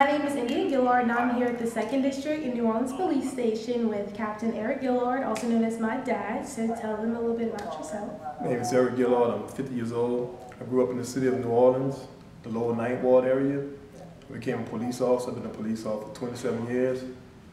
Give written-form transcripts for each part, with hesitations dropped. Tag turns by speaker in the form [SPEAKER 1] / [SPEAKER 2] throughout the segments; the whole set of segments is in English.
[SPEAKER 1] My name is Endya Gillard, and I'm here at the 2nd District in New Orleans Police Station with Captain Gillard, also known as my dad. So tell them a little bit about yourself.
[SPEAKER 2] My name is Gillard. I'm 50 years old. I grew up in the city of New Orleans, the Lower Ninth Ward area. I became a police officer. I've been a police officer for 27 years.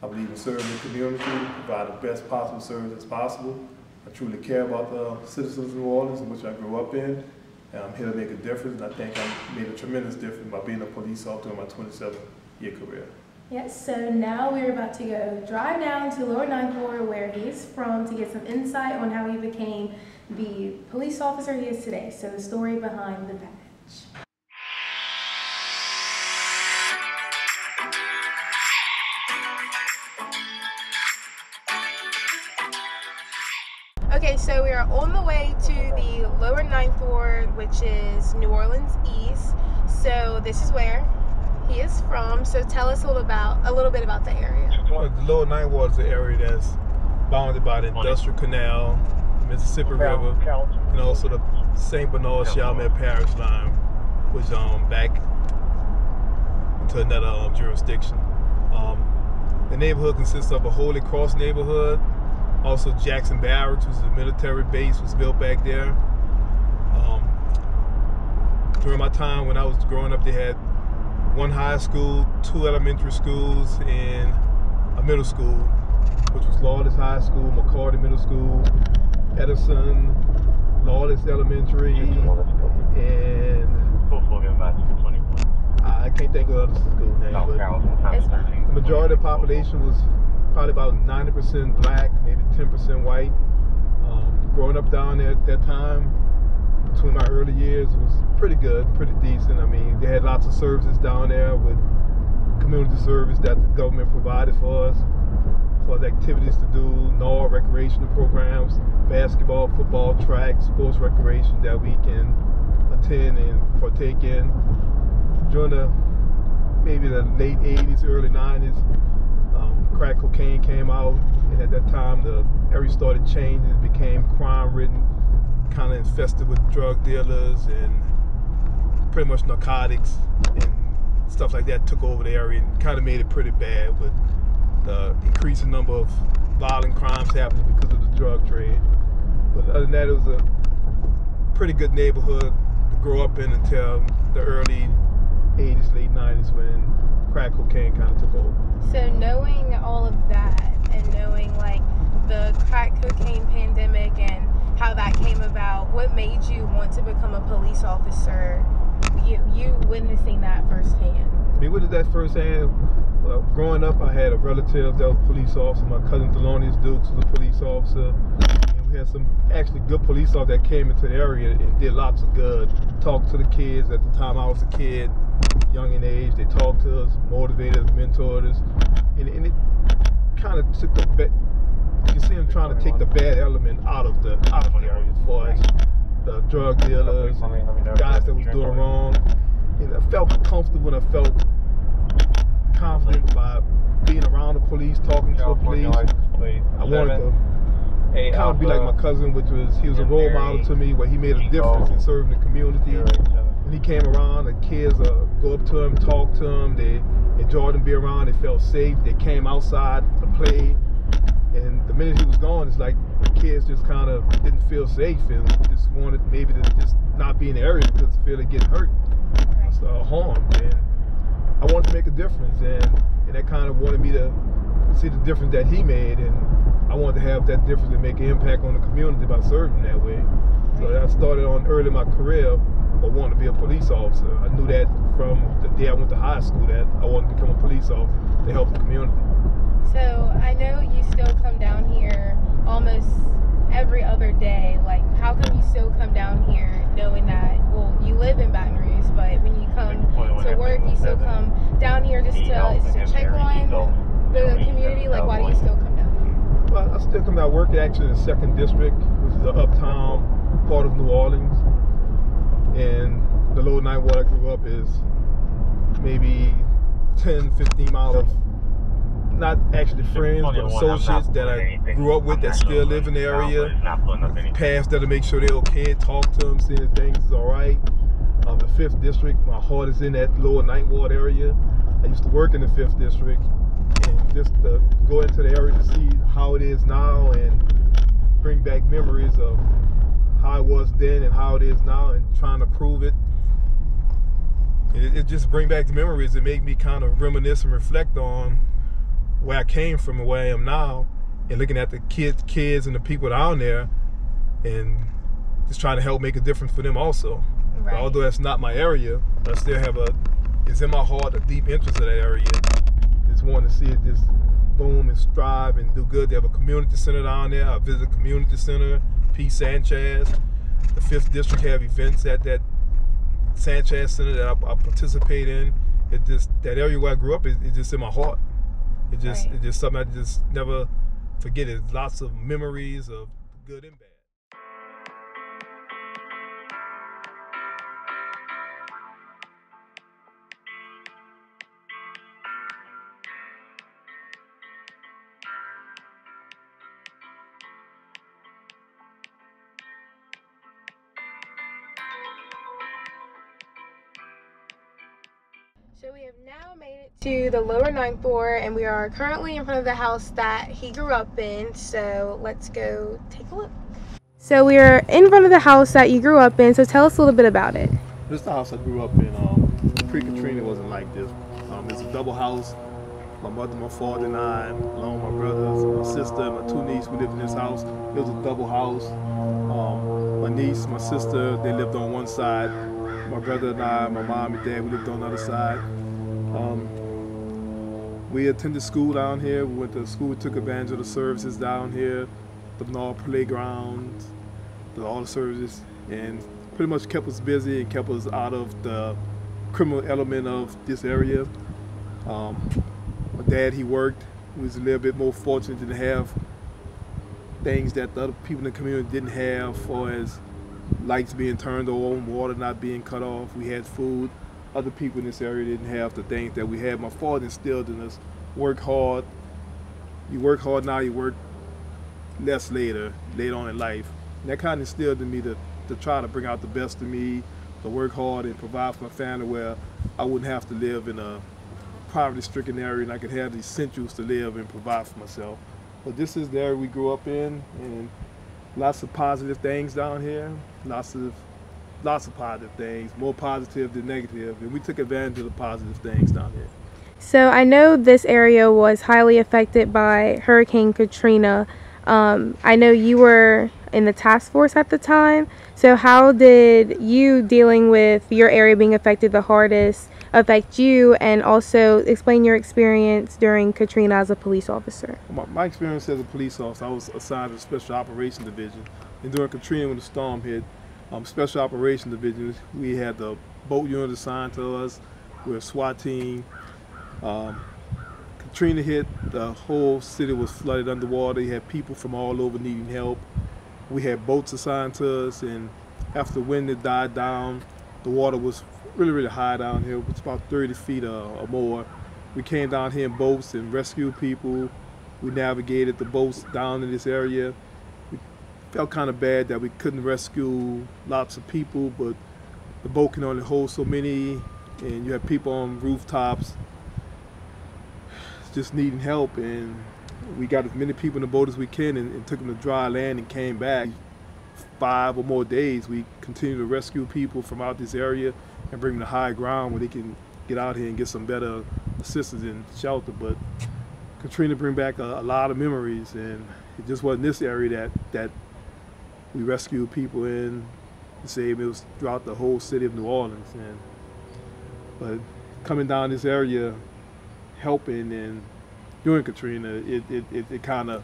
[SPEAKER 2] I believe in serving the community, provide the best possible service as possible. I truly care about the citizens of New Orleans, in which I grew up in. And I'm here to make a difference, and I think I made a tremendous difference by being a police officer in my 27-year career.
[SPEAKER 1] Yes, so now we're about to go drive down to Lower Ninth Ward, where he's from, to get some insight on how he became the police officer he is today. So the story behind the badge. Okay, so we are on the way to the Lower Ninth Ward, which is New Orleans East. So this is where he is from. So tell us a little bit about the area.
[SPEAKER 2] Well, the Lower Ninth Ward is the area that's bounded by the Industrial Canal, the Mississippi River, and also the St. Bernard-Chalmette Parish line, which back into another jurisdiction. The neighborhood consists of a Holy Cross neighborhood. Also, Jackson Barracks, which is a military base, was built back there. During my time when I was growing up, they had one high school, 2 elementary schools, and a middle school, which was Lawless High School, McCarty Middle School, Edison, Lawless Elementary, and I can't think of the other school names, but the majority of the population was probably about 90% black, maybe 10% white. Growing up down there at that time, between my early years, it was pretty good, pretty decent. I mean, they had lots of services down there with community service that the government provided for us, for the activities to do, Nola recreational programs, basketball, football, track, sports recreation that we can attend and partake in. During maybe the late 80s, early 90s, crack cocaine came out, and at that time the area started changing. It became crime-ridden, kind of infested with drug dealers and pretty much narcotics and stuff like that took over the area and kind of made it pretty bad with the increasing number of violent crimes happening because of the drug trade. But other than that, it was a pretty good neighborhood to grow up in until the early 80s, late 90s, when crack cocaine kind of took over.
[SPEAKER 1] So knowing all of that and knowing like the crack cocaine pandemic and how that came about, what made you want to become a police officer? You witnessing that firsthand.
[SPEAKER 2] Me witnessed that firsthand. Well, growing up, I had a relative that was a police officer. My cousin Thelonious Dukes was a police officer. And we had some actually good police officers that came into the area and did lots of good. Talked to the kids. At the time I was a kid, young in age, they talked to us, motivated us, mentored us. And it kind of took you can see them trying to take the bad element out of the area as far as the drug dealers, guys that was doing wrong. And I felt comfortable and I felt confident by being around the police, talking to the police. I wanted to kind of be like my cousin, which was, he was a role model to me, where he made a difference in serving the community. When he came around, the kids go up to him, talk to him, they enjoyed him being around, they felt safe, they came outside to play. And the minute he was gone, it's like the kids just kind of didn't feel safe and just wanted maybe to just not be in the area because they feel they get hurt, harmed. And I wanted to make a difference, and that kind of wanted me to see the difference that he made, and I wanted to have that difference and make an impact on the community by serving that way. So I started on early in my career, I wanted to be a police officer. I knew that from the day I went to high school that I wanted to become a police officer to help the community.
[SPEAKER 1] So I know you still come down here almost every other day. Like, how come you still come down here knowing that, well, you live in Baton Rouge, but when you come to work, you still come down here just to check on the community? Like, why do you still come down here?
[SPEAKER 2] Well, I still come down work actually in the 2nd District, which is the uptown part of New Orleans. And the Lower Ninth Ward I grew up is maybe 10, 15 miles of not actually friends, but associates that I grew up with that still live in the area. Pass that to make sure they're okay, talk to them, see if things is all right. The 5th District, my heart is in that Lower Ninth Ward area. I used to work in the 5th District, and just to go into the area to see how it is now and bring back memories of how it was then and how it is now, and trying to prove it. It just bring back the memories. It make me kind of reminisce and reflect on where I came from and where I am now, and looking at the kids and the people down there, and just trying to help make a difference for them also.
[SPEAKER 1] Right.
[SPEAKER 2] Although that's not my area, I still have it's in my heart a deep interest in that area. Just wanting to see it just boom and strive and do good. They have a community center down there. I visit the community center, P. Sanchez. The 5th District have events at that Sanchez Center that I participate in. That area where I grew up is just in my heart. It's just something I just never forget. It's lots of memories of good and bad.
[SPEAKER 1] So we have now made it to the lower 9th floor, and we are currently in front of the house that he grew up in. So let's go take a look. So we are in front of the house that you grew up in. So tell us a little bit about it.
[SPEAKER 2] This is the house I grew up in. Pre-Katrina wasn't like this. It's a double house. My mother, my father, and I, along with my brothers, my sister, and my 2 nieces, we lived in this house. It was a double house. My niece, my sister, they lived on one side. My brother and I, my mom and dad, we lived on the other side. We attended school down here. We went to school, we took advantage of the services down here, the Nola playground, all the services, and pretty much kept us busy and kept us out of the criminal element of this area. My dad, he worked. He was a little bit more fortunate to have things that the other people in the community didn't have, as far as lights being turned on, water not being cut off. We had food. Other people in this area didn't have the things that we had. My father instilled in us, work hard. You work hard now, you work less later on in life. And that kind of instilled in me to try to bring out the best of me, to work hard and provide for my family, where I wouldn't have to live in a poverty-stricken area, and I could have the essentials to live and provide for myself. But this is the area we grew up in, and lots of positive things down here. Lots of positive things, more positive than negative, and we took advantage of the positive things down here.
[SPEAKER 1] So I know this area was highly affected by Hurricane Katrina. I know you were in the task force at the time. So how did you, dealing with your area being affected the hardest, affect you, and also explain your experience during Katrina as a police officer?
[SPEAKER 2] My experience as a police officer, I was assigned to the Special Operations Division. And during Katrina, when the storm hit, Special Operations Division, we had the boat unit assigned to us. We were a SWAT team. Katrina hit, the whole city was flooded underwater. You had people from all over needing help. We had boats assigned to us, and after the wind had died down, the water was really, really high down here. It was about 30 feet or more. We came down here in boats and rescued people. We navigated the boats down in this area. We felt kind of bad that we couldn't rescue lots of people, but the boat can only hold so many, and you have people on rooftops just needing help, and we got as many people in the boat as we can and took them to dry land and came back. 5 or more days, we continue to rescue people from out this area and bring them to high ground where they can get out here and get some better assistance and shelter. But Katrina bring back a lot of memories, and it just wasn't this area that we rescued people in. The same, it was throughout the whole city of New Orleans. But coming down this area, helping and during Katrina, it kind of,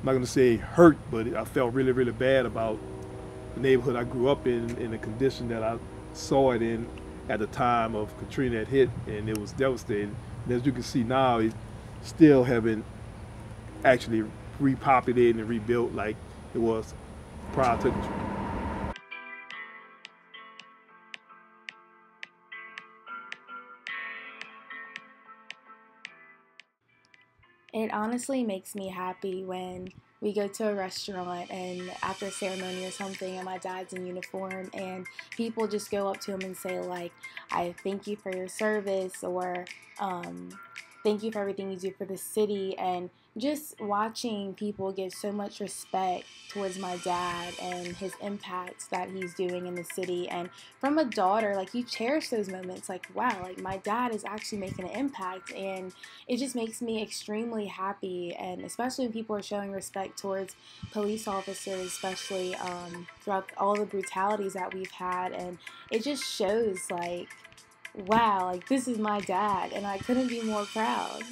[SPEAKER 2] I'm not going to say hurt, but I felt really, really bad about the neighborhood I grew up in the condition that I saw it in at the time of Katrina had hit, and it was devastating. And as you can see now, it still haven't actually repopulated and rebuilt like it was prior to Katrina.
[SPEAKER 3] It honestly makes me happy when
[SPEAKER 1] we go to a restaurant and after a ceremony or something and my dad's in uniform and people just go up to him and say like, I thank you for your service, or thank you for everything you do for the city. And just watching people give so much respect towards my dad and his impacts that he's doing in the city. And from a daughter, like, you cherish those moments, like, wow, like my dad is actually making an impact. And it just makes me extremely happy, and especially when people are showing respect towards police officers, especially throughout all the brutalities that we've had. And it just shows like, wow, like this is my dad and I couldn't be more proud.